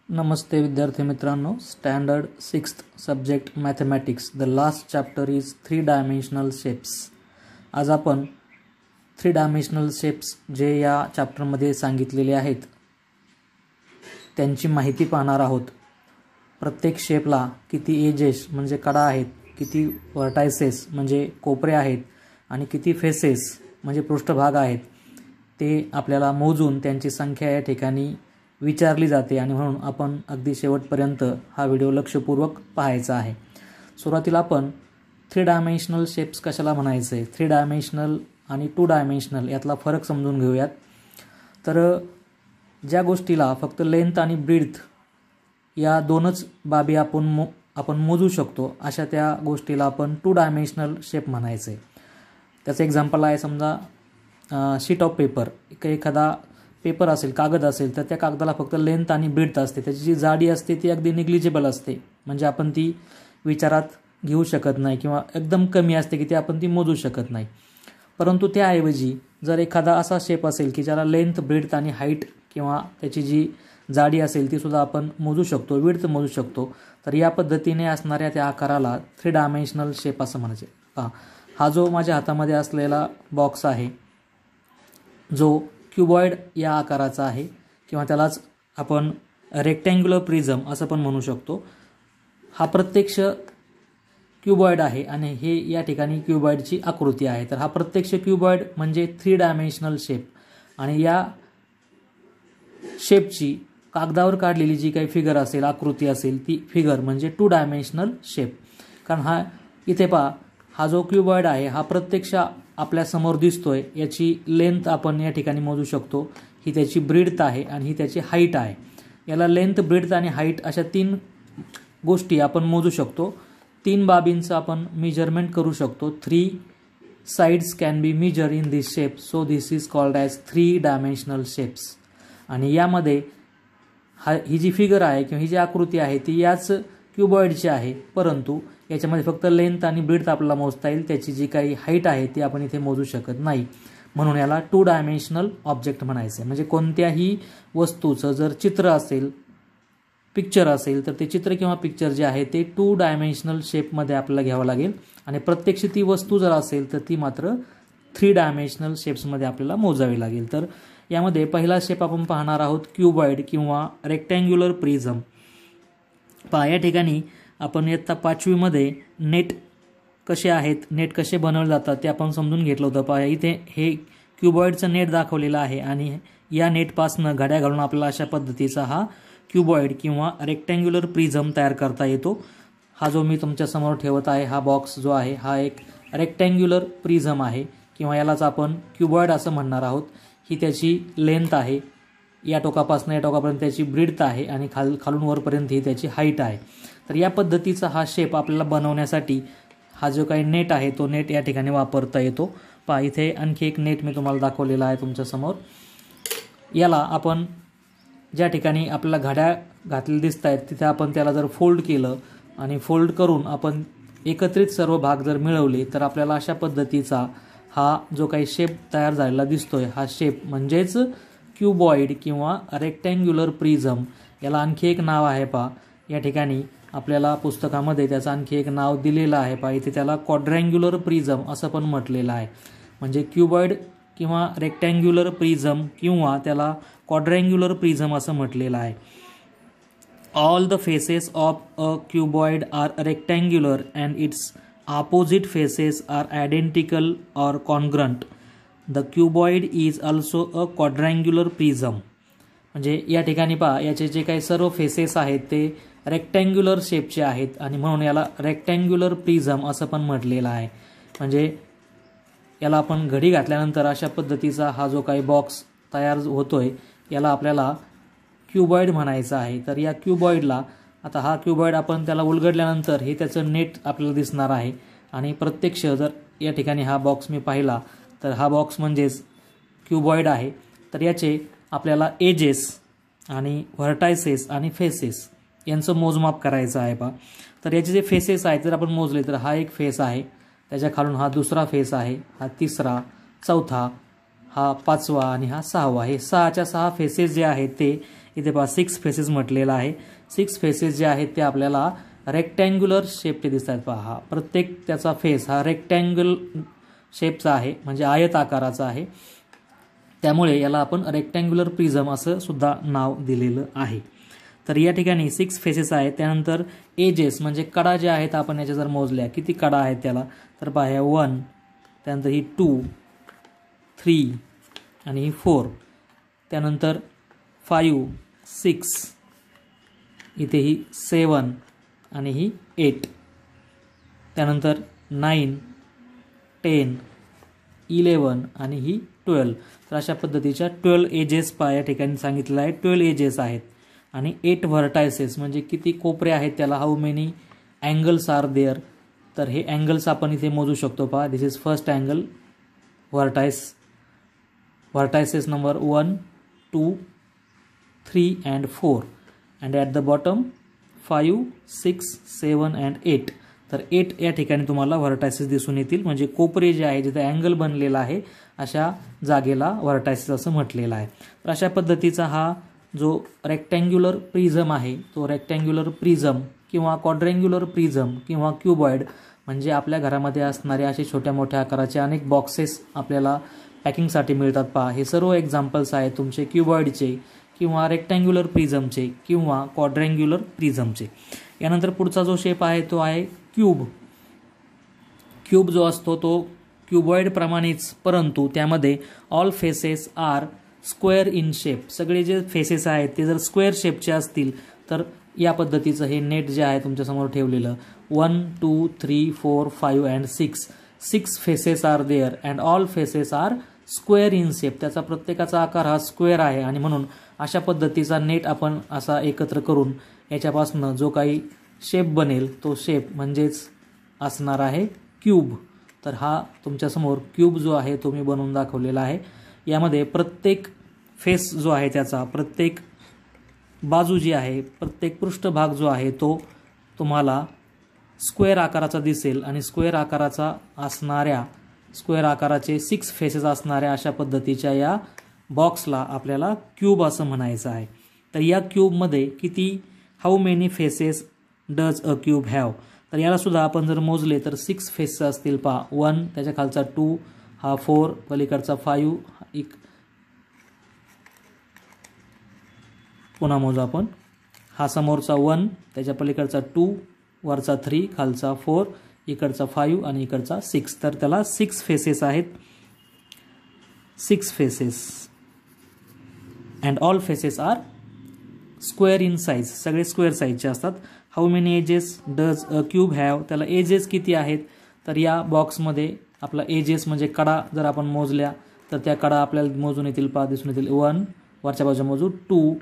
नमस्ते विद्यार्थी मित्रांनो, standard 6th subject mathematics. The last chapter is 3 dimensional shapes. आज आपण 3 डायमेन्शनल शेप्स जे या चॅप्टरमध्ये सांगितलेले आहेत त्यांची माहिती पाहणार आहोत. प्रत्येक शेपला किती एजेस म्हणजे कडा आहेत, किती व्हर्टायसेस म्हणजे कोपरे आहेत आणि किती फेसेस म्हणजे पृष्ठभाग आहेत ते आपल्याला मोजून त्यांची संख्या या ठिकाणी विचारली जाते आणि म्हणून आपण अगदी शेवटपर्यंत हा व्हिडिओ लक्षपूर्वक पाहायचा आहे. सुरुवातीला आपण 3 डायमेन्शनल शेप्स कशाला म्हणायचे, 3 डायमेन्शनल आणि 2 डायमेन्शनल यातला फरक समजून घेऊयात. तर ज्या गोष्टीला फक्त लेंथ आणि ब्रीथ या दोनच बाबी आपण मोजू शकतो अशा त्या गोष्टीला आपण 2 डायमेन्शनल शेप म्हणायचे. त्याचं एक्झाम्पल आहे, समजा शीट ऑफ पेपर. एखादा पेपर असेल, कागद असेल, तर त्या कागदाला फक्त लेंथ आणि ब्रीथ असते, त्याची जी जाडी असते ती अगदी निग्लिजिबल असते, म्हणजे आपण ती विचारात घेऊ शकत नाही किंवा एकदम कमी असते की ती आपण ती मोजू शकत नाही. परंतु त्याऐवजी जर एखादा असा शेप असेल की ज्याला लेंथ, ब्रीथ आणि हाईट किंवा त्याची जी जाडी असेल ती सुद्धा आपण मोजू शकतो, विड्थ मोजू शकतो, तर या पद्धतीने असणाऱ्या त्या आकाराला 3 डायमेन्शनल शेप असं म्हणायचे. हा जो माझ्या हातामध्ये असलेला बॉक्स आहे जो क्युबॉइड या आकाराचा आहे किंवा त्यालाच आपण रेक्टँग्युलर प्रिझम असं पण म्हणू शकतो. हा प्रत्यक्ष क्युबॉइड आहे आणि हे या ठिकाणी क्युबॉइडची आकृती आहे. तर हा प्रत्यक्ष क्युबॉइड म्हणजे 3 डायमेन्शनल शेप आणि या शेपची कागदावर काढलेली जी काही फिगर असेल, आकृती असेल, ती फिगर म्हणजे 2 डायमेन्शनल शेप. कारण हा इथे पहा, हा जो क्युबॉइड आहे हा प्रत्यक्ष आपल्या समोर दिसतोय, याची लेंथ आपण या ठिकाणी मोजू शकतो, ही त्याची ब्रीथ आहे आणि ही त्याची हाईट आहे. याला लेंथ, ब्रीथ आणि हाईट अशा 3 गोष्टी आपण मोजू शकतो. 3 बाबींचं आपण मेजरमेंट करू शकतो. 3 sides can be measure in this shape, so this is called as 3 dimensional shapes. आणि यामध्ये ही जी फिगर आहे किंवा ही जी आकृती आहे ती याच क्युबॉइडची आहे, परंतु याच्यामध्ये फक्त लेंथ आणि ब्रीथ आपल्याला मोजता येईल, त्याची जी काही हाईट आहे ती आपण इथे मोजू शकत नाही. म्हणून याला 2 डायमेन्शनल ऑब्जेक्ट म्हणायचे. म्हणजे कोणत्याही वस्तूचं जर चित्र असेल, पिक्चर असेल, तर ते चित्र किंवा पिक्चर जे आहे ते 2 डायमेन्शनल शेपमध्ये आपल्याला घ्यावं लागेल आणि प्रत्यक्ष ती वस्तू जर असेल तर ती मात्र 3 डायमेन्शनल शेप्समध्ये आपल्याला मोजावी लागेल. तर यामध्ये पहिला शेप आपण पाहणार आहोत क्युबॉइड किंवा रेक्टँग्युलर प्रिझम. पहा, या ठिकाणी आपण इयत्ता 5वी मध्ये नेट कसे आहेत, नेट कसे बनवले जातात ते आपण समजून घेतलं होतं. पहा, इथे हे क्युबॉइडचं नेट दाखवलेलं आहे आणि या नेटपासनं घड्या घालून आपल्याला अशा पद्धतीचा हा क्युबॉइड किंवा रेक्टँग्युलर प्रिझम तयार करता येतो. हा जो मी तुमच्यासमोर ठेवत आहे हा बॉक्स जो आहे हा एक रेक्टँग्युलर प्रिझम आहे किंवा यालाच आपण क्युबॉइड असं म्हणणार आहोत. ही त्याची लेंथ आहे, या टोकापासून या टोकापर्यंत त्याची ब्रीथ आहे आणि खालून वरपर्यंत ही त्याची हाईट आहे. तर या पद्धतीचा हा शेप आपल्याला बनवण्यासाठी हा जो काही नेट आहे तो नेट या ठिकाणी वापरता येतो. पहा, इथे आणखी एक नेट मी तुम्हाला दाखवलेला आहे तुमच्यासमोर. याला आपण ज्या ठिकाणी आपल्याला घड्या घातलेल्या दिसत आहेत तिथे आपण त्याला जर फोल्ड केलं आणि फोल्ड करून आपण एकत्रित सर्व भाग जर मिळवले तर आपल्याला अशा पद्धतीचा हा जो काही शेप तयार झालेला दिसतोय हा शेप म्हणजेच क्युबॉइड किंवा रेक्टँग्युलर प्रिझम. याला आणखी एक नाव आहे. पहा, या ठिकाणी आपल्याला पुस्तकामध्ये त्याचं आणखी एक नाव दिलेलं आहे. पहा, इथे त्याला क्वाड्रँग्युलर प्रिझम असं पण म्हटलेलं आहे. म्हणजे क्युबॉइड किंवा रेक्टँग्युलर प्रिझम किंवा त्याला क्वाड्रँग्युलर प्रिझम असं म्हटलेलं आहे. All the faces of a cuboid are rectangular and its opposite faces are identical or congruent. The cuboid is also a quadrangular prism. म्हणजे या ठिकाणी पहा, याचे जे काही सर्व फेसेस आहेत ते रेक्टँग्युलर शेपचे आहेत आणि म्हणून याला रेक्टँग्युलर प्रिझम असं पण म्हटलेलं आहे. म्हणजे याला आपण घडी घातल्यानंतर अशा पद्धतीचा हा जो काही बॉक्स तयार होतोय याला आपल्याला क्युबॉइड म्हणायचं आहे. तर या क्युबॉइडला आता हा क्युबॉइड आपण त्याला उलगडल्यानंतर हे त्याचं नेट आपल्याला दिसणार आहे आणि प्रत्यक्ष जर या ठिकाणी हा बॉक्स मी पाहिला तर हा बॉक्स म्हणजेच क्युबॉइड आहे. तर याचे आपल्याला एजेस आणि व्हर्टायसेस आणि फेसेस यांचं मोजमाप करायचं आहे. पहा, तर याचे जे फेसेस आहेत जर आपण मोजले तर हा एक फेस आहे, त्याच्या खालून हा दुसरा फेस आहे, हा तिसरा, चौथा, हा 5वा आणि हा 6वा. हे 6च्या 6 फेसेस जे आहेत ते इथे पहा 6 फेसेस म्हटलेला आहे. 6 फेसेस जे आहेत ते आपल्याला रेक्टँग्युलर शेपचे दिसत आहेत. पहा प्रत्येक त्याचा फेस हा रेक्टँगल शेपचा आहे, म्हणजे आयत आकाराचा आहे. त्यामुळे याला आपण रेक्टँग्युलर प्रिझम असं सुद्धा नाव दिलेलं आहे. तर या ठिकाणी 6 फेसेस आहेत. त्यानंतर एजेस म्हणजे कडा ज्या आहेत आपण याच्या जर मोजल्या किती कडा आहेत त्याला, तर पहा 1, त्यानंतर ही 2, 3 आणि ही 4, त्यानंतर 5, 6, इथे ही 7 आणि ही 8, त्यानंतर 9, 10, 11 आणि ही 12. तर अशा पद्धतीच्या 12 एजेस या ठिकाणी सांगितलेलं आहे. 12 एजेस आहेत आणि 8 व्हर्टायसेस म्हणजे किती कोपरे आहेत त्याला, how many angles are there. तर हे अँगल्स आपण इथे मोजू शकतो. पहा this is first angle vertices number 1, 2, 3 and 4 and at the bottom 5, 6, 7 and 8. तर 8 या ठिकाणी तुम्हाला व्हर्टायसेस दिसून येतील, म्हणजे कोपरे जे आहे जिथे अँगल बनलेला आहे अशा जागेला व्हर्टायसेस असं म्हटलेलं आहे. तर अशा पद्धतीचा हा जो रेक्टँग्युलर प्रिझम आहे तो रेक्टँग्युलर प्रिझम किंवा क्वाड्रँग्युलर प्रिझम किंवा क्युबॉइड म्हणजे आपल्या घरामध्ये असणारे असे छोट्या मोठ्या आकाराचे अनेक बॉक्सेस आपल्याला पॅकिंगसाठी मिळतात. पहा हे सर्व एक्झाम्पल्स आहेत तुमचे क्युबॉइडचे किंवा रेक्टँग्युलर प्रिझमचे किंवा क्वाड्रँग्युलर प्रिझमचे. यानंतर पुढचा जो शेप आहे तो आहे क्यूब. क्यूब जो असतो तो क्युबॉइड प्रमाणेच, परंतु त्यामध्ये all faces are square in shape. सगळे जे फेसेस आहेत ते जर स्क्वेअर शेपचे असतील तर या पद्धतीचं हे नेट जे आहे तुमच्यासमोर ठेवलेलं 1, 2, 3, 4, 5 and 6 faces are there and all faces are square in shape. त्याचा प्रत्येकाचा आकार हा स्क्वेअर आहे आणि म्हणून अशा पद्धतीचा नेट आपण असा एकत्र करून याच्यापासून जो काही शेप बनेल तो शेप म्हणजेच असणार आहे क्यूब. तर हा तुमच्यासमोर क्यूब जो आहे तो मी बनवून दाखवलेला आहे. यामध्ये प्रत्येक फेस जो आहे त्याचा प्रत्येक बाजू जी आहे प्रत्येक पृष्ठभाग जो आहे तो तुम्हाला स्क्वेअर आकाराचा दिसेल आणि स्क्वेअर आकाराचे 6 फेसेस असणाऱ्या अशा पद्धतीच्या या बॉक्सला आपल्याला क्यूब असं म्हणायचं आहे. तर या क्यूबमध्ये किती how many faces does a cube have. तर याला सुद्धा आपण जर मोजले तर 6 फेसेस असतील. पहा 1, त्याच्या खालचा 2, हा 4, पलीकडचा 5, एक पुन्हा मोजू आपण, हा समोरचा 1, त्याच्या पलीकडचा 2, वरचा 3, खालचा 4, इकडचा 5 आणि इकडचा 6. तर त्याला 6 फेसेस आहेत. 6 faces and all faces are square in size. सगळे स्क्वेअर साईजचे असतात. How many edges does a cube have. त्याला एजेस किती आहेत तर या बॉक्समध्ये आपला एजेस म्हणजे कडा जर आपण मोजल्या तर त्या कडा आपल्याला मोजून येतील. दिसून येतील 1, वरच्या बाजूच्या मोजू 2,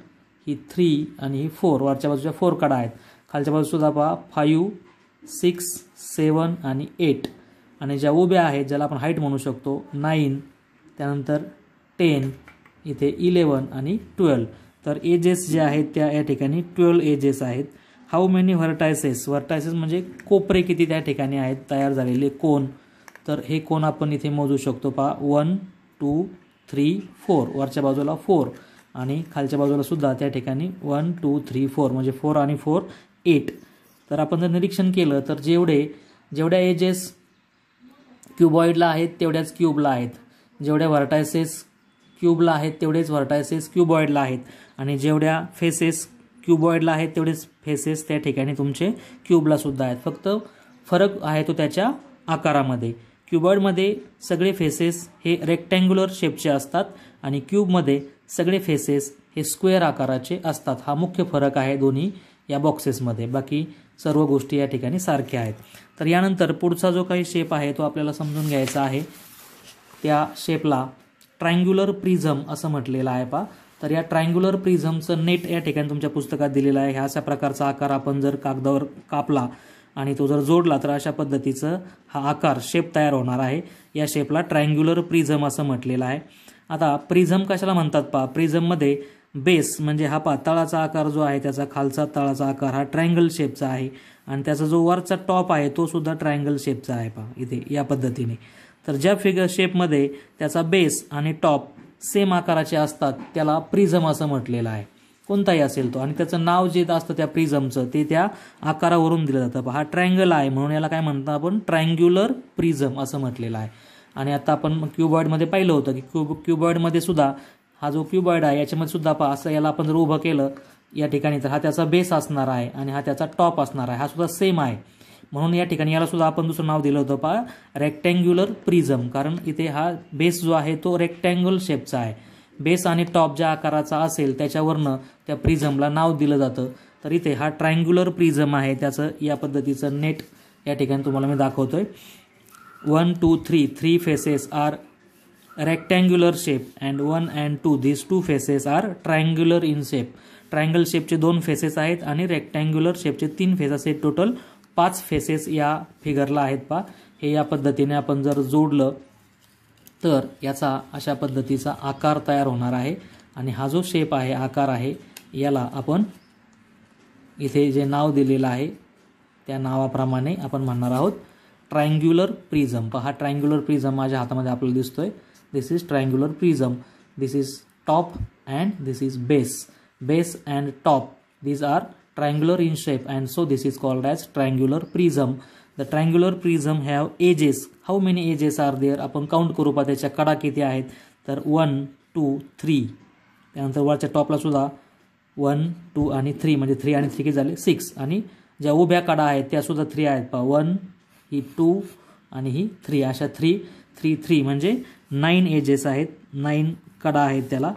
ही 3 आणि ही 4, वरच्या बाजूच्या 4 कडा आहेत. खालच्या बाजू सुद्धा पहा 5, 6, 7 आणि 8 आणि ज्या उभ्या आहेत ज्याला आपण हाईट म्हणू शकतो 9, त्यानंतर 10, इथे 11 आणि 12. तर एजेस जे आहेत त्या या ठिकाणी 12 एजेस आहेत. How many vertices. व्हर्टायसेस म्हणजे कोपरे किती त्या ठिकाणी आहेत तयार झालेले कोन. तर हे कोन आपण इथे मोजू शकतो. पहा 1, 2, 3, 4, वरच्या बाजूला 4 आणि खालच्या बाजूला सुद्धा त्या ठिकाणी 1, 2, 3, 4 म्हणजे 4 आणि 4 8. तर आपण जर निरीक्षण केलं तर जेवढ्या एजेस क्युबॉइडला आहेत तेवढ्याच क्यूबला आहेत. जेवढ्या व्हर्टायसेस क्यूबला आहेत तेवढेच व्हर्टायसेस क्युबॉइडला आहेत आणि जेवढ्या फेसेस क्युबॉइडला आहेत तेवढेच फेसेस त्या ठिकाणी तुमचे क्यूबला सुद्धा आहेत. फक्त फरक आहे तो त्याच्या आकारामध्ये. क्युबॉइडमध्ये सगळे फेसेस हे रेक्टँग्युलर शेपचे असतात आणि क्यूबमध्ये सगळे फेसेस हे स्क्वेअर आकाराचे असतात. हा मुख्य फरक आहे दोन्ही या बॉक्सेसमध्ये. बाकी सर्व गोष्टी या ठिकाणी सारख्या आहेत. तर यानंतर पुढचा जो काही शेप आहे तो आपल्याला समजून घ्यायचा आहे. त्या शेपला ट्रायंग्युलर प्रिझम असं म्हटलेलं आहे. पहा तर या ट्रायंग्युलर प्रिझमचं नेट या ठिकाणी तुमच्या पुस्तकात दिलेलं आहे. ह्या अशा प्रकारचा आकार आपण जर कागदावर कापला आणि तो जर जोडला तर अशा पद्धतीचं हा आकार शेप तयार होणार आहे. या शेपला ट्रायंग्युलर प्रिझम असं म्हटलेलं आहे. आता प्रिझम कशाला म्हणतात पहा. प्रिझममध्ये बेस म्हणजे हा तळाचा आकार जो आहे त्याचा खालचा तळाचा आकार हा ट्रायंगल शेपचा आहे आणि त्याचा जो वरचा टॉप आहे तो सुद्धा ट्रायंगल शेपचा आहे. पहा इथे या पद्धतीने. तर ज्या शेपमध्ये त्याचा बेस आणि टॉप सेम आकाराचे असतात त्याला प्रिझम असं म्हटलेलं आहे. कोणताही असेल तो, आणि त्याचं नाव जे असतं त्या प्रिझमचं ते त्या आकारावरून दिलं जातं. हा ट्रायंगल आहे म्हणून याला काय म्हणतो आपण, ट्रायंग्युलर प्रिझम असं म्हटलेलं आहे. आणि आता आपण क्युबॉइडमध्ये पाहिलं होतं की क्युबॉइडमध्ये सुद्धा हा जो क्युबॉइड आहे याच्यामध्ये सुद्धा पहा असं याला आपण जर उभं केलं या ठिकाणी तर हा त्याचा बेस असणार आहे आणि हा त्याचा टॉप असणार आहे, हा सुद्धा सेम आहे. म्हणून या ठिकाणी याला सुद्धा आपण दुसरं नाव दिलं होतं पहा, रेक्टँग्युलर प्रिझम, कारण इथे हा बेस जो आहे तो रेक्टँगल शेपचा आहे. बेस आणि टॉप ज्या आकाराचा असेल त्याच्यावरनं त्या प्रिझमला नाव दिलं जातं. तर इथे हा ट्रायंग्युलर प्रिझम आहे, त्याचं या पद्धतीचं नेट या ठिकाणी तुम्हाला मी दाखवतोय. 1 2 3 3 faces are rectangular shape and 1 and 2 these 2 faces are triangular in shape. Triangle शेपचे 2 फेसेस आहेत आणि रेक्टँग्युलर शेपचे 3 फेस असे टोटल 5 फेसेस या फिगरला आहेत पहा. हे या पद्धतीने आपण जर जोडलं तर याचा अशा पद्धतीचा आकार तयार होणार आहे. आणि हा जो शेप आहे, आकार आहे, याला आपण इथे जे नाव दिलेलं आहे त्या नावाप्रमाणे आपण म्हणणार आहोत ट्रायंग्युलर प्रिझम. पहा ट्रायंग्युलर प्रिझम माझ्या हातामध्ये आपल्याला दिसतोय. This is triangular prism. This is top and this is base. Base and top these are triangular in shape and so this is called as triangular prism. The triangular prism have edges. How many edges are there? आपण count करू पहा त्याच्या कडा किती आहेत. तर 1 2 3. त्यानंतर वरच्या टॉपला सुद्धा 1 2 आणि 3 म्हणजे 3 आणि 3 किती झाले 6. आणि ज्या उभ्या कडा आहेत त्या सुद्धा 3 आहेत पहा. 1 ही 2 आणि ही 3, अशा 3 3 3 म्हणजे 9 एजेस आहेत, 9 कडा आहेत त्याला.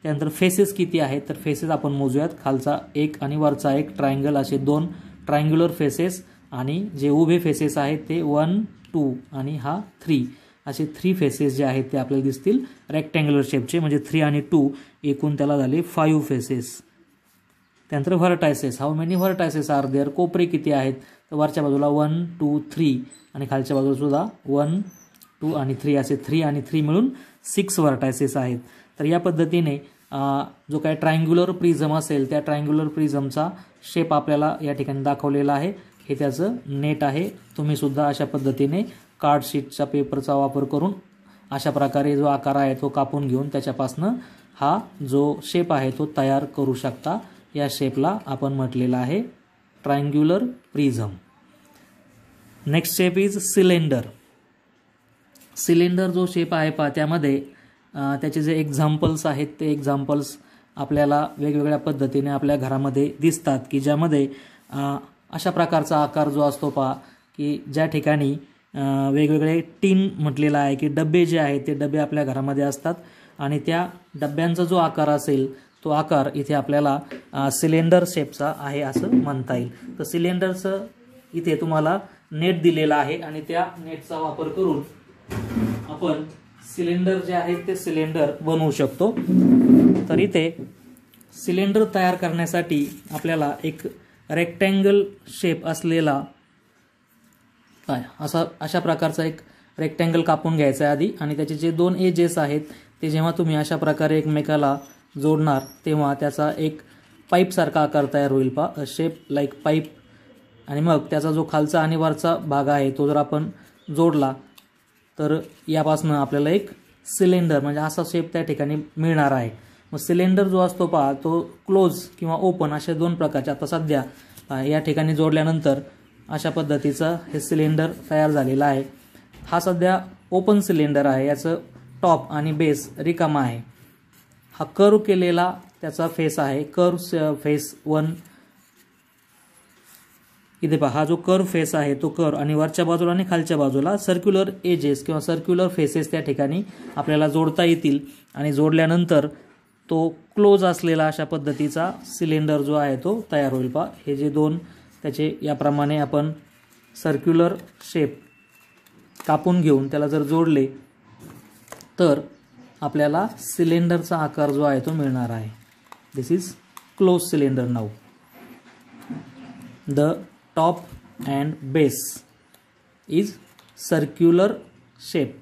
त्यानंतर फेसेस किती आहेत तर फेसेस आपण मोजूयात. खालचा एक आणि वरचा एक ट्रायंगल असे 2 ट्रायंग्युलर फेसेस आणि जे उभे फेसेस आहेत ते 1 2 आणि हा 3 असे 3 फेसेस जे आहेत ते आपल्याला दिसतील रेक्टँग्युलर शेपचे. म्हणजे 3 आणि 2 एकूण त्याला झाले 5 फेसेस. त्यानंतर vertices. How many vertices are there? कोपरे किती आहेत तर वरच्या बाजूला 1 2 3 आणि खालच्या बाजूला सुद्धा 1 2 आणि 3 असे 3 आणि 3 मिळून 6 व्हर्टायसेस आहेत. तर या पद्धतीने जो काही ट्रायंग्युलर प्रिझम असेल त्या ट्रायंग्युलर प्रिझमचा शेप आपल्याला या ठिकाणी दाखवलेला आहे. हे त्याचं नेट आहे. तुम्ही सुद्धा अशा पद्धतीने कार्डशीटच्या पेपरचा वापर करून अशा प्रकारे जो आकार आहे तो कापून घेऊन त्याच्यापासनं हा जो शेप आहे तो तयार करू शकता. या शेपला आपण म्हटलेलं आहे triangular prism. Next shape is cylinder. Cylinder जो शेप आहे पहा त्यामध्ये त्याचे जे एक्झाम्पल्स आहेत ते एक्झाम्पल्स आपल्याला वेगवेगळ्या पद्धतीने आपल्या घरामध्ये दिसतात की ज्यामध्ये अशा प्रकारचा आकार जो असतो पहा की ज्या ठिकाणी वेगवेगळे टीन म्हटलेलं आहे की डबे जे आहेत ते डबे आपल्या घरामध्ये असतात आणि त्या डब्यांचा जो आकार असेल तो आकार इथे आपल्याला सिलेंडर शेपचा आहे असं म्हणता येईल. तर सिलेंडरचं इथे तुम्हाला नेट दिलेला आहे आणि त्या नेटचा वापर करून आपण सिलेंडर जे आहे ते सिलेंडर बनवू शकतो. तर इथे सिलेंडर तयार करण्यासाठी आपल्याला एक रेक्टँगल शेप असलेला अशा प्रकारचा एक रेक्टँगल कापून घ्यायचा आहे आधी. आणि त्याचे जे 2 एजेस आहेत ते जेव्हा तुम्ही अशा प्रकारे एकमेकाला जोडणार तेव्हा त्याचा एक पाईपसारखा आकार तयार होईल पहा, शेप लाईक पाईप. आणि मग त्याचा जो खालचा आणि वरचा भाग आहे तो जर आपण जोडला तर यापासून आपल्याला एक सिलेंडर म्हणजे असा शेप त्या ठिकाणी मिळणार आहे. मग सिलेंडर जो असतो पहा तो क्लोज किंवा ओपन अशा 2 प्रकारचे. आता सध्या या ठिकाणी जोडल्यानंतर अशा पद्धतीचं हे सिलेंडर तयार झालेलं आहे. हा सध्या ओपन सिलेंडर आहे. याचं टॉप आणि बेस रिकामा आहे. हा कर्व केलेला त्याचा फेस आहे. कर्व फेस 1 इथे पहा. हा जो कर्व फेस आहे तो कर्व आणि वरच्या बाजूला आणि खालच्या बाजूला सर्क्युलर एजेस किंवा सर्क्युलर फेसेस त्या ठिकाणी आपल्याला जोडता येतील. आणि जोडल्यानंतर तो क्लोज असलेला अशा पद्धतीचा सिलेंडर जो आहे तो तयार होईल पहा. हे जे 2 त्याचे याप्रमाणे आपण सर्क्युलर शेप कापून घेऊन त्याला जर जोडले तर आपल्याला सिलेंडरचा आकार जो आहे तो मिळणार आहे. This is close cylinder now. The top and base is circular shape.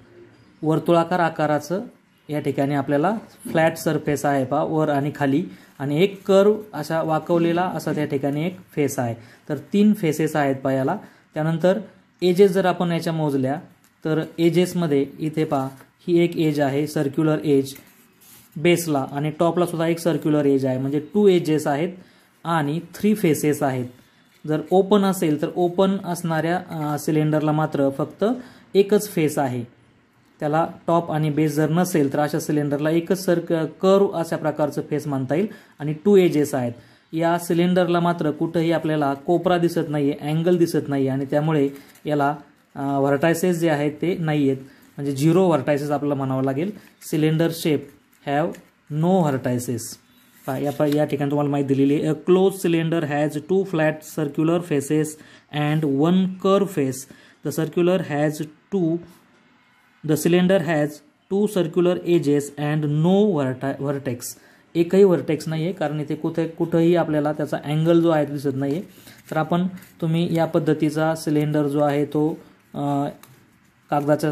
वर्तुळाकार आकाराचं या ठिकाणी आपल्याला फ्लॅट सरफेस आहे पहा वर आणि खाली आणि एक कर्व असा वाकवलेला असा त्या ठिकाणी एक फेस आहे. तर 3 फेसेस आहेत पहा याला. त्यानंतर एजेस जर आपण याच्या मोजल्या तर एजेसमध्ये इथे पहा ही एक एज आहे सर्क्युलर एज. बेसला आणि टॉपला सुद्धा एक सर्क्युलर एज आहे, म्हणजे 2 एजेस आहेत आणि 3 फेसेस आहेत. जर ओपन असेल तर ओपन असणाऱ्या सिलेंडरला मात्र फक्त एकच फेस आहे. त्याला टॉप आणि बेस जर नसेल तर अशा सिलेंडरला एकच कर्व अशा प्रकारचं फेस म्हणता येईल आणि 2 एजेस आहेत. या सिलेंडरला मात्र कुठेही आपल्याला कोपरा दिसत नाहीये, अँगल दिसत नाही आणि त्यामुळे याला व्हर्टायसेस जे आहेत ते नाही आहेत, म्हणजे 0 व्हर्टायसेस आपल्याला म्हणावं लागेल. Cylinder shape have no vertices. या ठिकाणी तुम्हाला माहिती दिलेली आहे. A close cylinder has 2 flat circular faces and 1 curve face. The cylinder has 2 circular edges and no vertex. एकही व्हर्टेक्स नाही आहे, कारण इथे कुठेही आपल्याला त्याचा अँगल जो आहे तो दिसत नाही आहे. तर तुम्ही या पद्धतीचा सिलेंडर जो आहे तो कागदाचा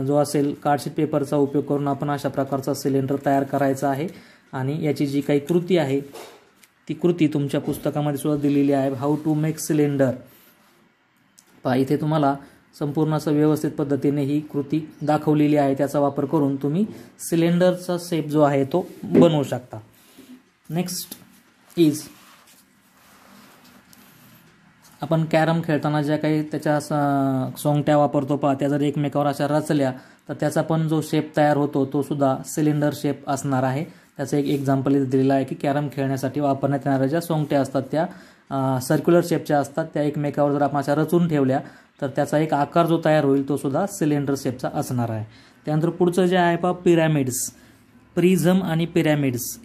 जो असेल कार्डशीट पेपरचा उपयोग करून आपण अशा प्रकारचा सिलेंडर तयार करायचा आहे. आणि याची जी काही कृती आहे ती कृती तुमच्या पुस्तकामध्ये सुद्धा दिलेली आहे, हाऊ टू मेक सिलेंडर. इथे तुम्हाला संपूर्ण असं व्यवस्थित पद्धतीने ही कृती दाखवलेली आहे. त्याचा वापर करून तुम्ही सिलेंडरचा शेप जो आहे तो बनवू शकता. नेक्स्ट इज आपण कॅरम खेळताना ज्या काही त्याच्या सोंगट्या वापरतो त्या जर एकमेकावर अशा रचल्या तर त्याचा पण जो शेप तयार होतो तो सुद्धा सिलेंडर शेप असणार आहे. त्याचं एक एक्झाम्पल इथे दिलेलं आहे की कॅरम खेळण्यासाठी वापरण्यात येणाऱ्या ज्या सोंगट्या असतात त्या सर्क्युलर शेपच्या असतात. त्या एकमेकावर जर आपण अशा रचून ठेवल्या तर त्याचा एक आकार जो तयार होईल तो सुद्धा सिलेंडर शेपचा असणार आहे. त्यानंतर पुढचं जे आहे पिरॅमिड्स. प्रिझम आणि पिरॅमिड्स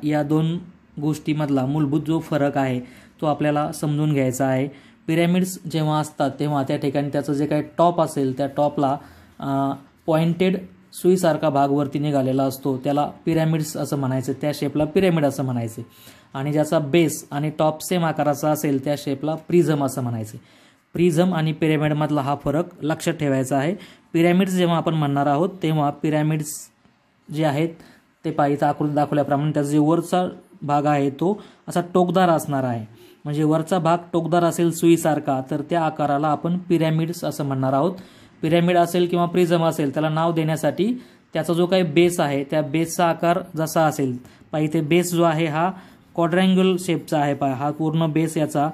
या 2 गोष्टीमधला मूलभूत जो फरक आहे तो आपल्याला समजून घ्यायचा आहे. पिरॅमिड्स जेव्हा असतात तेव्हा त्या ठिकाणी त्याचं जे काही टॉप असेल त्या टॉपला पॉइंटेड सुईसारखा भाग वरती निघालेला असतो, त्याला पिरॅमिड्स असं म्हणायचं, त्या शेपला पिरॅमिड असं म्हणायचे. आणि ज्याचा बेस आणि टॉप सेम आकाराचा असेल त्या शेपला प्रिझम असं म्हणायचे. प्रिझम आणि पिरॅमिडमधला हा फरक लक्षात ठेवायचा आहे. पिरॅमिड्स जेव्हा आपण म्हणणार आहोत तेव्हा पिरॅमिड्स जे आहेत ते इथं आकृती दाखवल्याप्रमाणे त्याचा जे वरचा भाग आहे तो असा टोकदार असणार आहे. म्हणजे वरचा भाग टोकदार असेल सुईसारखा तर त्या आकाराला आपण पिरॅमिड्स असं म्हणणार आहोत. पिरॅमिड असेल किंवा प्रिझम असेल त्याला नाव देण्यासाठी त्याचा जो काही बेस आहे त्या बेसचा आकार जसा असेल, इथे बेस जो आहे हा क्वाड्रँग्युलर शेपचा आहे. हा पूर्ण बेस याचा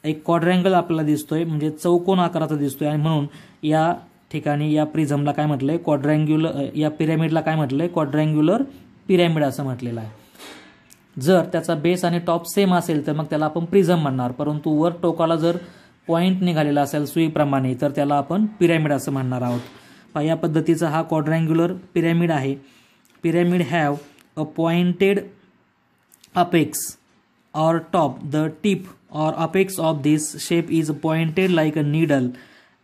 एक क्वाड्रँगल आपल्याला दिसतोय, म्हणजे चौकोन आकाराचा दिसतोय. आणि म्हणून या ठिकाणी या प्रिझमला काय म्हटलंय, या पिरॅमिडला काय म्हटलंय, क्वाड्रँग्युलर पिरॅमिड असं म्हटलेलं आहे. जर त्याचा बेस आणि टॉप सेम असेल तर मग त्याला आपण प्रिझम म्हणणार, परंतु वर टोकाला जर पॉइंट निघालेला असेल सुईप्रमाणे तर त्याला आपण पिरॅमिड असं म्हणणार आहोत. या पद्धतीचा हा क्वाड्रँग्युलर पिरॅमिड आहे. Pyramid have a pointed apex or top. The tip or apex of this shape is pointed like a needle.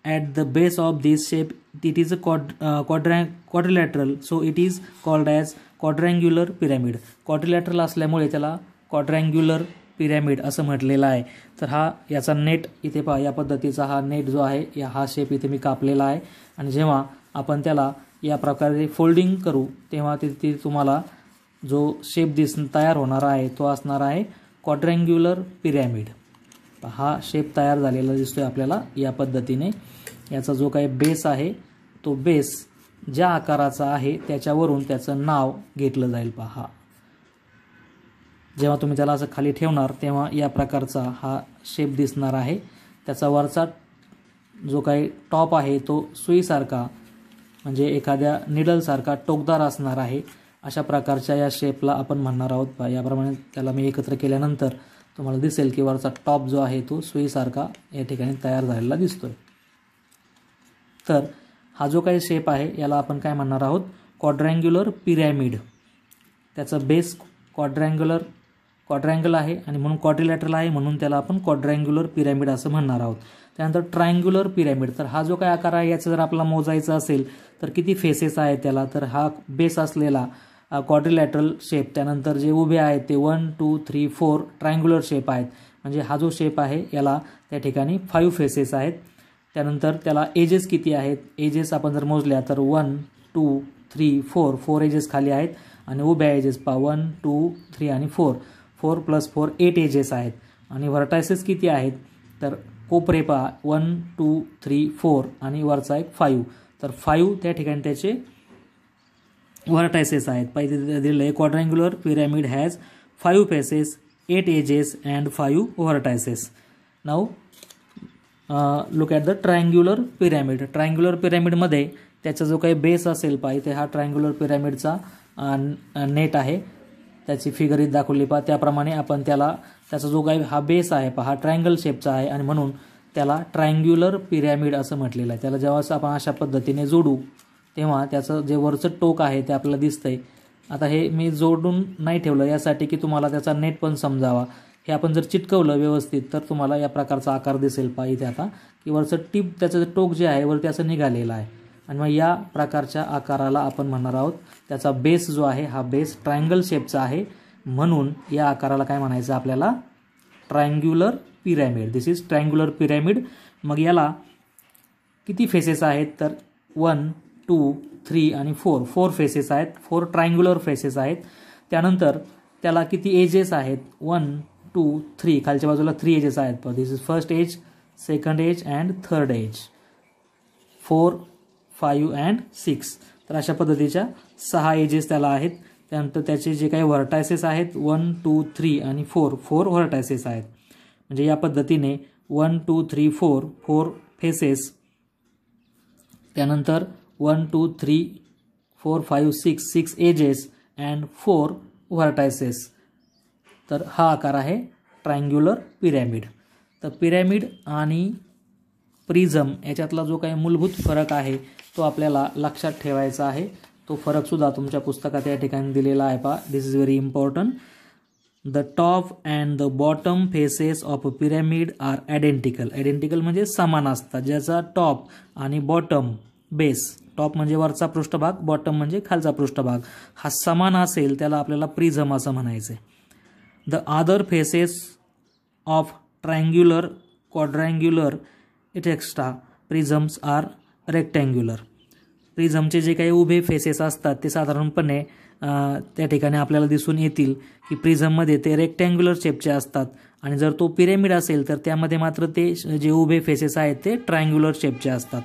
At the base of this shape it is a quadrilateral, so it is called as quadrangular pyramid. Quadrilateral असल्यामुळे त्याला quadrangular pyramid असं म्हटलेलं आहे. तर याचा net इथे या पद्धतीचा हा नेट जो आहे हा शेप इथे मी कापलेला आहे. आणि जेव्हा आपण त्याला या प्रकारे फोल्डिंग करू तेव्हा तिथे तुम्हाला जो शेप तयार होणार आहे तो असणार आहे क्वाड्रँग्युलर पिरॅमिड. हा शेप तयार झालेला दिसतोय आपल्याला या पद्धतीने. याचा जो काही बेस आहे तो बेस ज्या आकाराचा आहे त्याच्यावरून त्याचं नाव घेतलं जाईल. जेव्हा तुम्ही त्याला असं खाली ठेवणार तेव्हा या प्रकारचा हा शेप दिसणार आहे. त्याचा वरचा जो काही टॉप आहे तो सुईसारखा म्हणजे एखाद्या निडलसारखा टोकदार असणार आहे. अशा प्रकारच्या या शेपला आपण म्हणणार आहोत. याप्रमाणे त्याला मी एकत्र केल्यानंतर तुम्हाला दिसेल की वरचा टॉप जो आहे तो सुईसारखा या ठिकाणी तयार झालेला दिसतोय. तर हा जो काही शेप आहे याला आपण काय म्हणणार आहोत, क्वाड्रँग्युलर पिरॅमिड. त्याचा बेस क्वाड्रँगल आहे आणि म्हणून क्वाड्रिलॅटरल आहे, म्हणून त्याला आपण क्वाड्रँग्युलर पिरॅमिड असं म्हणणार आहोत. त्यानंतर ट्रायंग्युलर पिरॅमिड. तर हा जो काही आकार आहे याचा जर आपल्याला मोजायचा असेल तर किती फेसेस आहेत त्याला, तर हा बेस असलेला क्वाड्रिलॅटरल शेप, त्यानंतर जे उभे आहेत ते 1 2 3 4 ट्रायंग्युलर शेप आहेत. म्हणजे हा जो शेप आहे याला त्या ठिकाणी 5 फेसेस आहेत. त्यानंतर त्याला एजेस किती आहेत, एजेस आपण जर मोजल्या तर 1 2 3 4 एजेस खाली आहेत आणि उभ्या एजेस 1 2 3 आणि 4 + 4 8 एजेस आहेत. आणि व्हर्टायसेस किती आहेत तर कोपरे 1 2 3 4 आणि वरचा एक 5. तर 5 त्या ठिकाणी त्याचे व्हर्टायसेस आहेत. पहिले दिलेलं आहे quadrangular pyramid has 5 faces, 8 edges and 5 vertices. Now look at the triangular pyramid. Triangular पिरॅमिडमध्ये त्याचा जो काही बेस असेल पहा, इथे हा ट्रायंग्युलर पिरॅमिडचा नेट आहे, त्याची फिगर इथे दाखवली पहा. त्याप्रमाणे आपण त्याचा जो काही हा बेस आहे पहा, हा ट्रायंगल शेपचा आहे आणि म्हणून त्याला ट्रायंग्युलर पिरॅमिड असं म्हटलेलं आहे. त्याला जेव्हा आपण अशा पद्धतीने जोडू तेव्हा त्याचं जे वरचं टोक आहे ते आपल्याला दिसतंय. आता हे मी जोडून नाही ठेवलं यासाठी की तुम्हाला त्याचा नेट पण समजावा. हे आपण जर चिटकवलं व्यवस्थित तर तुम्हाला या प्रकारचा आकार दिसेल पहा इथे आता, की वरचं टिप त्याचं टोक जे आहे वरती असं निघालेलं आहे आणि मग या प्रकारच्या आकाराला आपण म्हणणार आहोत. त्याचा बेस जो आहे हा बेस ट्रायंगल शेपचा आहे म्हणून या आकाराला काय म्हणायचं आपल्याला, triangular pyramid. This is triangular pyramid. मग याला किती फेसेस आहेत तर 1, 2, 3 आणि 4 फेसेस आहेत. 4 ट्रायंग्युलर फेसेस आहेत. त्यानंतर त्याला किती एजेस आहेत, 1, 2, 3, खालच्या बाजूला 3 एजेस आहेत. This is first edge, second edge and third edge, 4, 5 and 6. तर अशा पद्धतीच्या 6 एजेस त्याला आहेत. त्यानंतर त्याचे जे काही व्हर्टायसेस आहेत 1, 2, 3 आणि 4 व्हर्टायसेस आहेत. म्हणजे या पद्धतीने 1, 2, 3, 4 फेसेस, त्यानंतर 1, 2, 3, 4, 5, 6 एजेस अँड 4 व्हर्टायसेस. तर हा आकार आहे ट्रायंग्युलर पिरॅमिड. तर पिरॅमिड आणि प्रिझम याच्यातला जो काही मूलभूत फरक आहे तो आपल्याला लक्षात ठेवायचा आहे. तो फरकसुद्धा तुमच्या पुस्तकात या ठिकाणी दिलेला आहे पहा. This is very important. The top and the bottom faces of a pyramid are identical. Identical म्हणजे समान असतात. ज्याचा टॉप आणि बॉटम बेस, टॉप म्हणजे वरचा पृष्ठभाग, बॉटम म्हणजे खालचा पृष्ठभाग, हा समान असेल त्याला आपल्याला प्रिझम असं म्हणायचं आहे. The other faces of triangular, quadrangular extra prisms are rectangular. प्रिझमचे जे काही उभे फेसेस असतात ते साधारणपणे त्या ठिकाणी आपल्याला दिसून येतील की प्रिझममध्ये ते रेक्टँग्युलर शेपचे असतात आणि जर तो पिरॅमिड असेल तर त्यामध्ये मात्र ते जे उभे फेसेस आहेत ते ट्रायंग्युलर शेपचे असतात.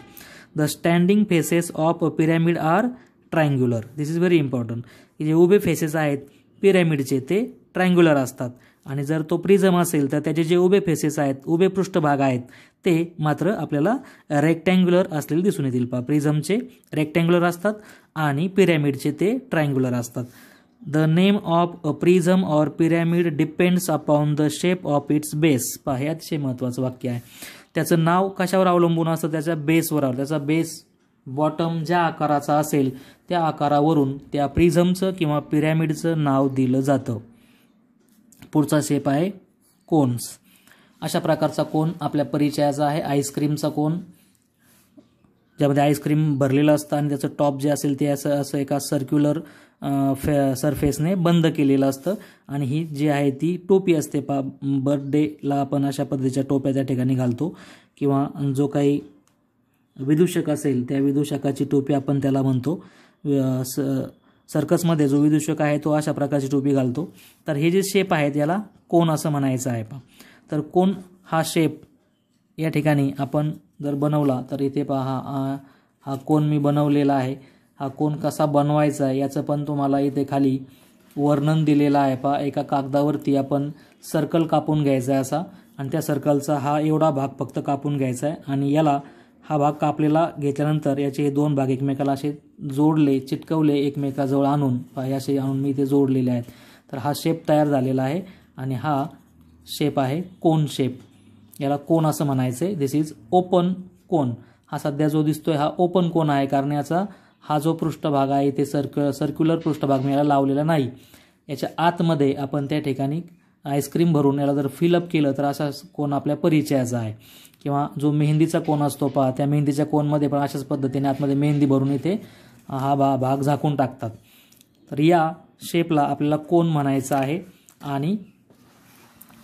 The standing faces of a pyramid are triangular. This is very important. जे उभे फेसेस आहेत पिरॅमिडचे ते ट्रायंग्युलर असतात आणि जर तो प्रिझम असेल तर त्याचे जे उभे फेसेस आहेत, उभे पृष्ठभाग आहेत ते मात्र आपल्याला रेक्टँग्युलर असलेले दिसून येतील. पहा, प्रिझमचे रेक्टँग्युलर असतात आणि पिरॅमिडचे ते ट्रायंग्युलर असतात. The name of a prism or pyramid depends upon the shape of its base. पहा, हे अतिशय महत्त्वाचं वाक्य आहे. त्याचं नाव कशावर अवलंबून असतं, त्याच्या बेसवर. त्याचा बेस बॉटम ज्या आकाराचा असेल त्या आकारावरून त्या प्रिझमचं किंवा पिरॅमिडचं नाव दिलं जातं. पुढचा शेप आहे कोन्स. अशा प्रकारचा कोन आपल्या परिचयाचा आहे. आईस्क्रीमचा कोन, ज्यामध्ये आईस्क्रीम भरलेलं असतं आणि त्याचं टॉप जे असेल ते असं एका सर्क्युलर सरफेसने बंद केलेलं असतं आणि ही जी आहे ती टोपी असते. बर्थडेला आपण अशा पद्धतीच्या टोप्या त्या ठिकाणी घालतो किंवा जो काही विदूषक असेल त्या विदूषकाची टोपी आपण त्याला म्हणतो. सर्कसमध्ये जो विदूषक आहे तो अशा प्रकारची टोपी घालतो. तर हे जे शेप आहेत याला कोन असं म्हणायचं आहे. तर कोन हा शेप या ठिकाणी आपण जर बनवला तर इथे पहा, हा कोन मी बनवलेला आहे. हा कोन कसा बनवायचा आहे याचं पण तुम्हाला इथे खाली वर्णन दिलेलं आहे. पहा, एका कागदावरती आपण सर्कल कापून घ्यायचा आहे असा आणि त्या सर्कलचा हा एवढा भाग फक्त कापून घ्यायचा आहे आणि याला हा भाग कापलेला घेतल्यानंतर याचे हे 2 भाग एकमेकाला असे जोडले, चिटकवले एकमेकाजवळ आणून, पहा असे आणून मी इथे जोडलेले आहेत. तर हा शेप तयार झालेला आहे आणि हा शेप आहे कोन शेप. याला कोन असं म्हणायचं आहे. दिस इज ओपन कोन. हा सध्या जो दिसतोय हा ओपन कोन आहे कारण याचा हा जो पृष्ठभाग आहे ते सर्क्युलर पृष्ठभाग मी याला लावलेला नाही. याच्या आतमध्ये आपण त्या ठिकाणी आईस्क्रीम भरून याला जर फिलअप केलं तर असा कोन आपल्या परिचयाचा आहे. किंवा जो मेहंदीचा कोन असतो पहा, त्या मेहंदीच्या कोनमध्ये पण अशाच पद्धतीने आतमध्ये मेहंदी भरून इथे हा भाग झाकून टाकतात. तर या शेपला आपल्याला कोन म्हणायचं आहे. आणि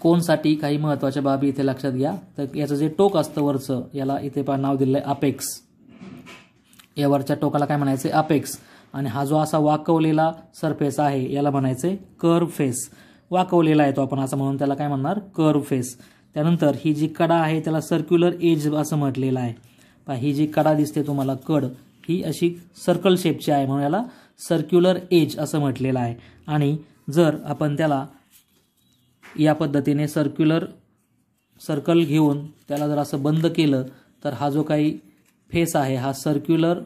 कोनसाठी काही महत्त्वाच्या बाबी इथे लक्षात घ्या. तर याचं जे टोक असतं वरचं, याला इथे पहा नाव दिलेलं आहे अपेक्स. या वरच्या टोकाला काय म्हणायचं आहे, अपेक्स. आणि हा जो असा वाकवलेला सरफेस आहे याला म्हणायचं आहे कर्व फेस. वाकवलेला आहे तो आपण असं म्हणून त्याला काय म्हणणार, कर्व फेस. त्यानंतर ही जी कडा आहे त्याला सर्क्युलर एज असं म्हटलेलं आहे. पहा, ही जी कडा दिसते तुम्हाला कड, ही अशी सर्कल शेपची आहे म्हणून याला सर्क्युलर एज असं म्हटलेलं आहे. आणि जर आपण त्याला या पद्धतीने सर्कल घेऊन त्याला जर असं बंद केलं तर हा जो काही फेस आहे हा सर्क्युलर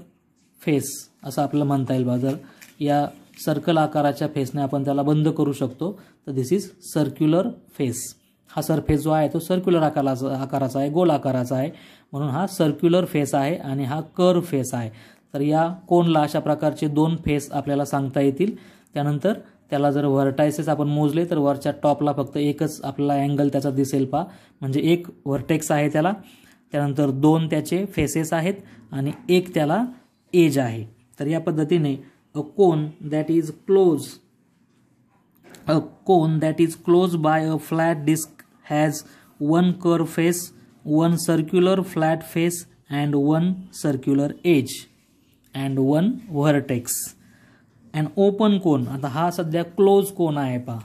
फेस असं आपल्याला म्हणता येईल बा. जर या सर्कल आकाराच्या फेसने आपण त्याला बंद करू शकतो तर दिस इज सर्क्युलर फेस. हा सरफेस जो आहे तो सर्क्युलर आकाराचा आहे, गोल आकाराचा आहे, म्हणून हा सर्क्युलर फेस आहे आणि हा कर्व फेस आहे. तर या कोनला अशा प्रकारचे 2 फेस आपल्याला सांगता येतील. त्यानंतर त्याला जर व्हर्टायसेस आपण मोजले तर वरच्या टॉपला फक्त एकच आपल्याला अँगल त्याचा दिसेल पा, म्हणजे एक व्हर्टेक्स आहे त्याला. त्यानंतर 2 त्याचे फेसेस आहेत आणि एक त्याला एज आहे. तर या पद्धतीने a cone that is closed by a flat disk has one curved face, one circular flat face and one circular edge and one vertex. An open cone, आता हा सध्या क्लोज कोन आहे पा.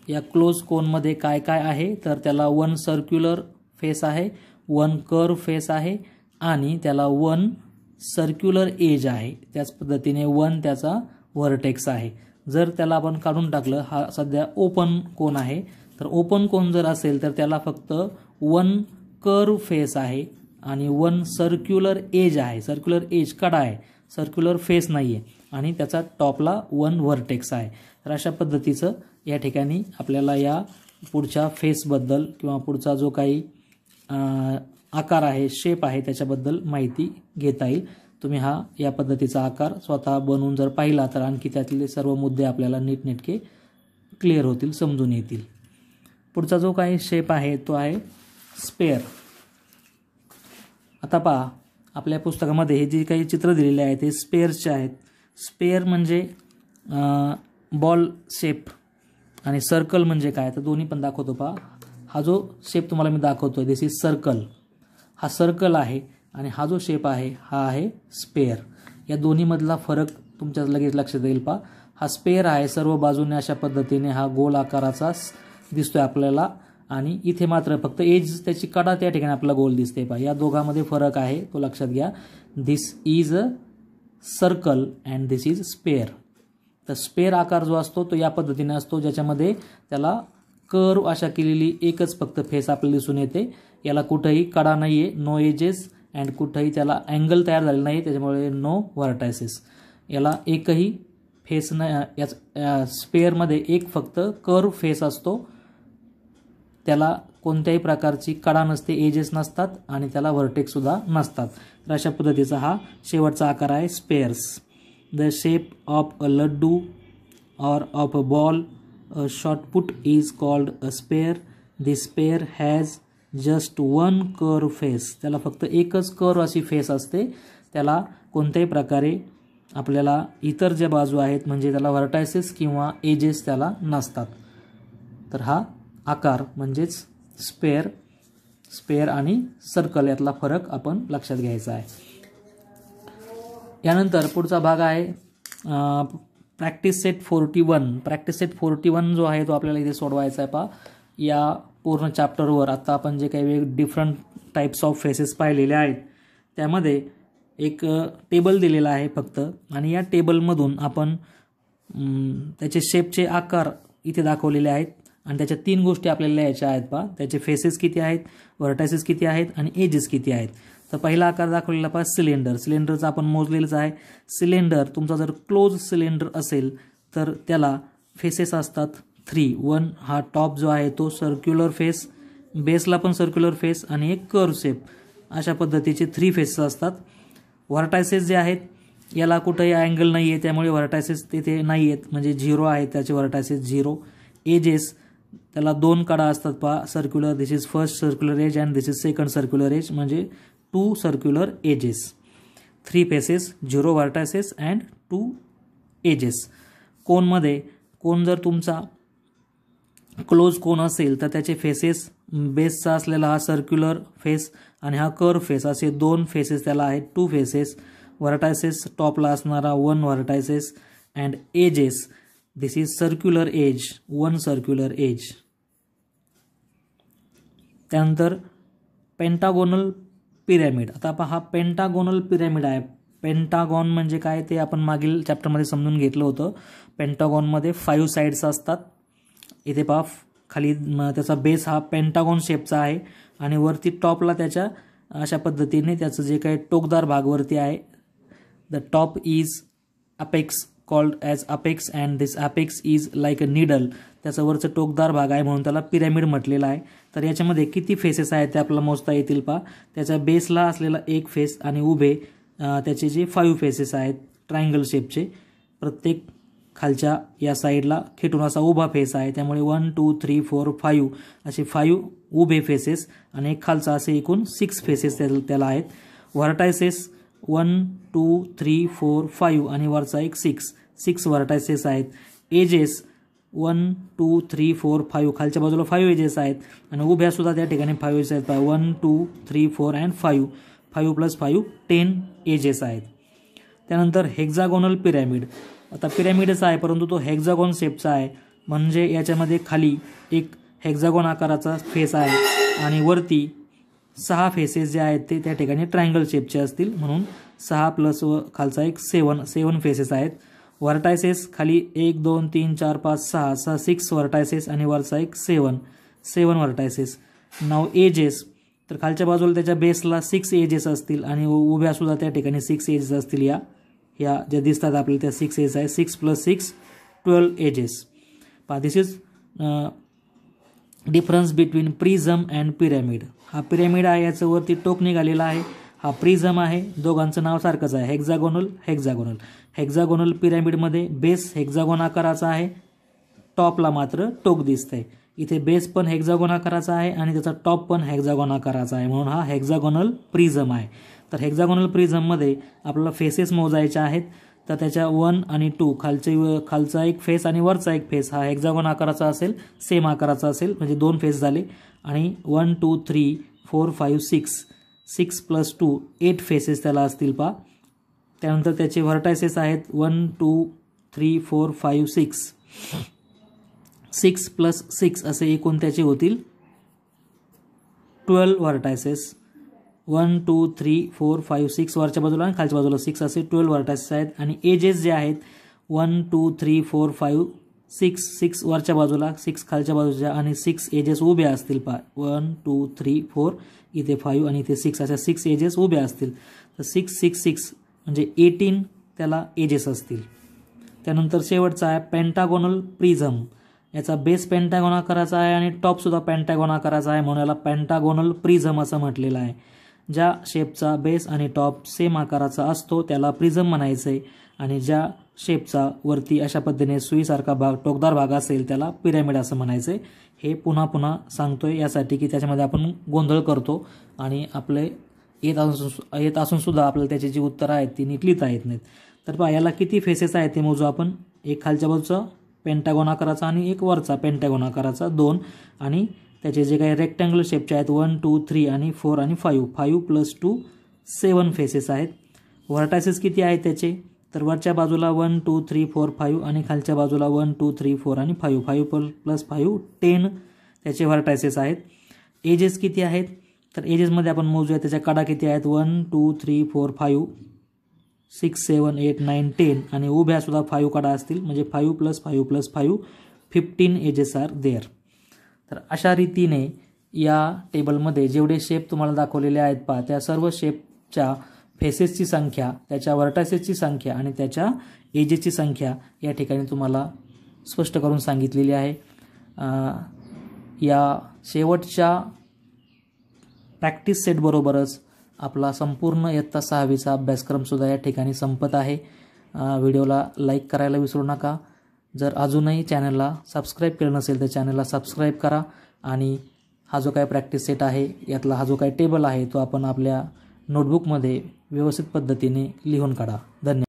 या क्लोज कोनमध्ये काय काय आहे तर त्याला वन सर्क्युलर फेस आहे, वन कर्व फेस आहे आणि त्याला वन सर्क्युलर एज आहे. त्याच पद्धतीने वन त्याचा व्हर्टेक्स आहे. जर त्याला आपण काढून टाकलं, हा सध्या ओपन कोन आहे, तर ओपन कोन जर असेल तर त्याला फक्त वन कर्व फेस आहे आणि वन सर्क्युलर एज आहे. सर्क्युलर एज कडा आहे, सर्क्युलर फेस नाही आहे आणि त्याचा टॉपला वन व्हर्टेक्स आहे. तर अशा पद्धतीचं या ठिकाणी आपल्याला या पुढच्या फेसबद्दल किंवा पुढचा जो काही आकार आहे, शेप आहे, त्याच्याबद्दल माहिती घेता येईल. तुम्ही या पद्धतीचा आकार स्वतः बनवून जर पाहिला तर आणखी त्यातले सर्व मुद्दे आपल्याला नीटनेटके क्लिअर होतील, समजून येतील. पुढचा जो काही शेप आहे तो आहे स्पेअर. आता पहा, आपल्या पुस्तकामध्ये हे जे काही चित्र दिलेले आहेत ते स्पेअर्सचे आहेत. स्पेअर म्हणजे बॉल शेप आणि सर्कल म्हणजे काय तर दोन्ही पण दाखवतो पहा. हा जो शेप तुम्हाला मी दाखवतोय दिस इज सर्कल. हा सर्कल आहे आणि हा जो शेप आहे हा आहे स्पेअर. या दोन्हीमधला फरक तुमच्या लगेच लक्षात येईल पहा. हा स्पेअर आहे, सर्व बाजूने अशा पद्धतीने हा गोल आकाराचा दिसतोय आपल्याला आणि इथे मात्र फक्त एज त्याची कडा त्या ठिकाणी आपल्याला गोल दिसते पहा. या दोघांमध्ये फरक आहे तो लक्षात घ्या. This is a circle and this is sphere. तर स्पेअर आकार जो असतो तो या पद्धतीने असतो, ज्याच्यामध्ये त्याला कर्व अशा केलेली एकच फक्त फेस आपल्याला दिसून येते. याला कुठेही कडा नाहीये, नो एजेस अँड कुठेही त्याला अँगल तयार झालेला नाही, त्याच्यामुळे नो व्हर्टायसेस. याला एकही फेस नाही. या स्पेअरमध्ये एक फक्त कर्व फेस असतो, त्याला कोणत्याही प्रकारची कडा नसते, एजेस नसतात आणि त्याला व्हर्टेक्स सुद्धा नसतात. तर अशा पद्धतीचा हा शेवटचा आकार आहे spheres. The shape of a laddu or of a ball a shot put is called a spear. This spear has just one curve face. त्याला फक्त एकच कर्व अशी फेस असते, त्याला कोणत्याही प्रकारे आपल्याला इतर ज्या बाजू आहेत म्हणजे त्याला व्हर्टायसेस किंवा एजेस त्याला नसतात. तर हा आकार म्हणजेच स्पेअर आणि सर्कल यातला फरक आपण लक्षात घ्यायचा आहे. यानंतर पुढचा भाग आहे प्रॅक्टिस सेट 41. प्रॅक्टिस सेट 41 जो आहे तो आपल्याला इथे सोडवायचा आहे पहा. या पूर्ण चॅप्टरवर आता आपण जे काही डिफरंट टाइप्स ऑफ फेसेस पाहिलेले आहेत त्यामध्ये एक टेबल दिलेला आहे फक्त, आणि या टेबलमधून आपण त्याचे शेपचे आकार इथे दाखवलेले आहेत आणि त्याच्या 3 गोष्टी आपल्याला लिहायच्या आहेत पहा. त्याचे फेसेस किती आहेत, व्हर्टायसेस किती आहेत आणि एजेस किती आहेत. तर पहिला आकार दाखवलेला पहा सिलेंडर. सिलेंडरचा आपण मोजलेलंच आहे. सिलेंडर तुमचा जर क्लोज सिलेंडर असेल तर त्याला फेसेस असतात 3. 1 हा टॉप जो आहे तो सर्क्युलर फेस, बेसला पण सर्क्युलर फेस आणि एक कर्व शेप, अशा पद्धतीचे 3 फेसेस असतात. व्हर्टायसेस जे आहेत याला कुठेही अँगल नाही आहे, त्यामुळे व्हर्टायसेस तिथे नाही आहेत, म्हणजे 0 आहेत त्याचे व्हर्टायसेस 0. एजेस त्याला 2 कडा असतात पहा circular. This is first circular edge and this is second circular edge, म्हणजे 2 circular edges. 3 faces, 0 vertices and 2 edges. कोनमध्ये कोन जर तुमचा क्लोज कोन असेल तर त्याचे फेसेस, बेसचा असलेला हा सर्क्युलर फेस आणि हा कर्व फेस असे 2 फेसेस त्याला आहेत, 2 फेसेस. व्हर्टायसेस टॉपला असणारा 1 vertices and edges this is circular edge, 1 circular edge. त्यानंतर पेंटागोनल पिरॅमिड. आता पहा पेंटागोनल पिरॅमिड आहे पेंटागॉन म्हणजे काय ते आपण मागील चॅप्टरमध्ये समजून घेतलं होतं. पेंटागॉनमध्ये 5 साइड्स असतात. इथे पहा खाली त्याचा बेस हा पेंटागॉन शेपचा आहे आणि वरती टॉपला त्याच्या अशा पद्धतीने त्याचं जे काही टोकदार भाग वरती आहे. The top is apex called as apex and this apex is like a needle. त्याचं वरचं टोकदार भाग आहे म्हणून त्याला पिरॅमिड म्हटलेलं आहे. तर याच्यामध्ये किती फेसेस आहेत ते आपल्याला मोजता येतील पहा. त्याच्या बेसला असलेला एक फेस आणि उभे त्याचे जे 5 फेसेस आहेत ट्रायंगल शेपचे. प्रत्येक खालच्या या साईडला खेटून असा उभा फेस आहे. त्यामुळे 1 2 3 4 5 असे 5 उभे फेसेस आणि एक खालचा असे एकूण 6 फेसेस त्याला आहेत. व्हर्टायसेस 1 2 3 4 5 आणि वरचा एक 6 व्हर्टायसेस आहेत. एजेस 1 2 3 4 5 खालच्या बाजूला 5 एजेस आहेत आणि उभ्या सुद्धा त्या ठिकाणी 5 एजेस आहेत. 1 2 3 4 अँड 5 5 + 5 10 एजेस आहेत. त्यानंतर हेक्झागोनल पिरॅमिड. आता पिरॅमिडच आहे परंतु तो हेक्झागॉन शेपचा आहे. म्हणजे याच्यामध्ये खाली एक हेक्झागॉन आकाराचा फेस आहे आणि वरती 6 फेसेस जे आहेत ते त्या ठिकाणी ट्रायंगल शेपचे असतील म्हणून 6 प्लस खालचा एक 7 फेसेस आहेत. व्हर्टायसेस खाली 1 2 3 4 5 6 6 व्हर्टायसेस आणि वरचा एक 7 व्हर्टायसेस. नाव एजेस तर खालच्या बाजूला त्याच्या बेसला 6 एजेस असतील आणि उभ्या सुद्धा त्या ठिकाणी 6 एजेस असतील. या ज्या दिसतात आपल्याला त्या 6 एजेस आहे. 6 + 6 12 एजेस. पहा this is difference between prism and pyramid. हा पिरॅमिड आहे याचं वरती टोक निघालेला आहे. हा प्रिझम आहे. दोघांचं नाव सारखंच आहे हेक्झागोनल पिरॅमिडमध्ये बेस हेक्झागोन आकाराचा आहे. टॉपला मात्र टोक दिसतंय. इथे बेस पण हेक्झागोन आकाराचा आहे आणि त्याचा टॉप पण हेक्झागोन आकाराचा आहे म्हणून हा हेक्झागोनल प्रिझम आहे. तर हेक्झागोनल प्रिझममध्ये आपल्याला फेसेस मोजायचे आहेत. तर त्याच्या 1 आणि 2 खालचा एक फेस आणि वरचा एक फेस हा हेक्झागोन आकाराचा असेल, सेम आकाराचा असेल म्हणजे 2 फेस झाले. आणि 1 2 3 4 5 6 + 2 8 फेसेस त्याला असतील पहा. त्यानंतर त्याचे व्हर्टायसेस आहेत 1 2 3 4 5 6 + 6 असे एकूण त्याचे होतील 12 व्हर्टायसेस. 1 2 3 4 5 6 वरच्या बाजूला आणि खालच्या बाजूला 6 असे 12 व्हर्टायसेस आहेत. आणि एजेस जे आहेत 1 2 3 4 5 6 वरच्या बाजूला 6 खालच्या बाजूच्या आणि 6 एजेस उभ्या असतील पहा. 1 2 3 4 इथे 5 आणि इथे 6 अशा 6 एजेस उभ्या असतील. तर 6 6 6 म्हणजे 18 त्याला एजेस असतील. त्यानंतर शेवटचा आहे पेंटागोनल प्रिझम. याचा बेस पेंटागॉन आकाराचा आहे आणि टॉप सुद्धा पेंटागॉन आकाराचा आहे म्हणून याला पेंटागोनल प्रिझम असं म्हटलेलं आहे. ज्या शेपचा बेस आणि टॉप सेम आकाराचा असतो त्याला प्रिझम म्हणायचं आहे आणि ज्या शेपचा वरती अशा पद्धतीने सुईसारखा भाग टोकदार भाग असेल त्याला पिरॅमिड असं म्हणायचं आहे. हे पुन्हा पुन्हा सांगतोय यासाठी की त्याच्यामध्ये आपण गोंधळ करतो आणि आपले येत असून सुद्धा आपल्याला त्याची जी उत्तरं आहेत ती नीट लिहिता येत नाहीत. तर पहा याला किती फेसेस आहेत ते मोजू आपण. एक खालच्या बाजूचा पेंटागॉन आकाराचा आणि एक वरचा पेंटागॉन आकाराचा 2 आणि त्याचे जे काही रेक्टँगल शेपचे आहेत 1 2 3 आणि 4 आणि 5 + 2 7 फेसेस आहेत. व्हर्टायसेस किती आहेत त्याचे तर वरच्या बाजूला 1 2 3 4 5 आणि खालच्या बाजूला 1 2 3 4 आणि 5 + 5 10 त्याचे व्हर्टायसेस आहेत. एजेस किती आहेत तर एजेसमध्ये आपण मोजूया त्याच्या कडा किती आहेत 1 2 3 4 5 6 7 8 9 10 आणि उभ्या सुद्धा 5 कडा असतील म्हणजे 5 + 5 + 5 15 एजेस आर देअर. तर अशा रीतीने या टेबलमध्ये जेवढे शेप तुम्हाला दाखवलेले आहेत पहा त्या सर्व शेपच्या फेसेसची संख्या, त्याच्या व्हर्टायसेसची संख्या आणि त्याच्या एजेसची संख्या या ठिकाणी तुम्हाला स्पष्ट करून सांगितलेली आहे. या शेवटच्या प्रॅक्टिस सेटबरोबरच आपला संपूर्ण इयत्ता 6वीचा अभ्यासक्रमसुद्धा या ठिकाणी संपत आहे. व्हिडिओला लाईक करायला विसरू नका. जर अजूनही चॅनलला सबस्क्राईब केलं नसेल तर चॅनलला सबस्क्राईब करा आणि हा जो काही प्रॅक्टिस सेट आहे यातला हा जो काही टेबल आहे तो आपण आपल्या नोटबुकमध्ये व्यवस्थित पद्धतीने लिहून काढा. धन्यवाद.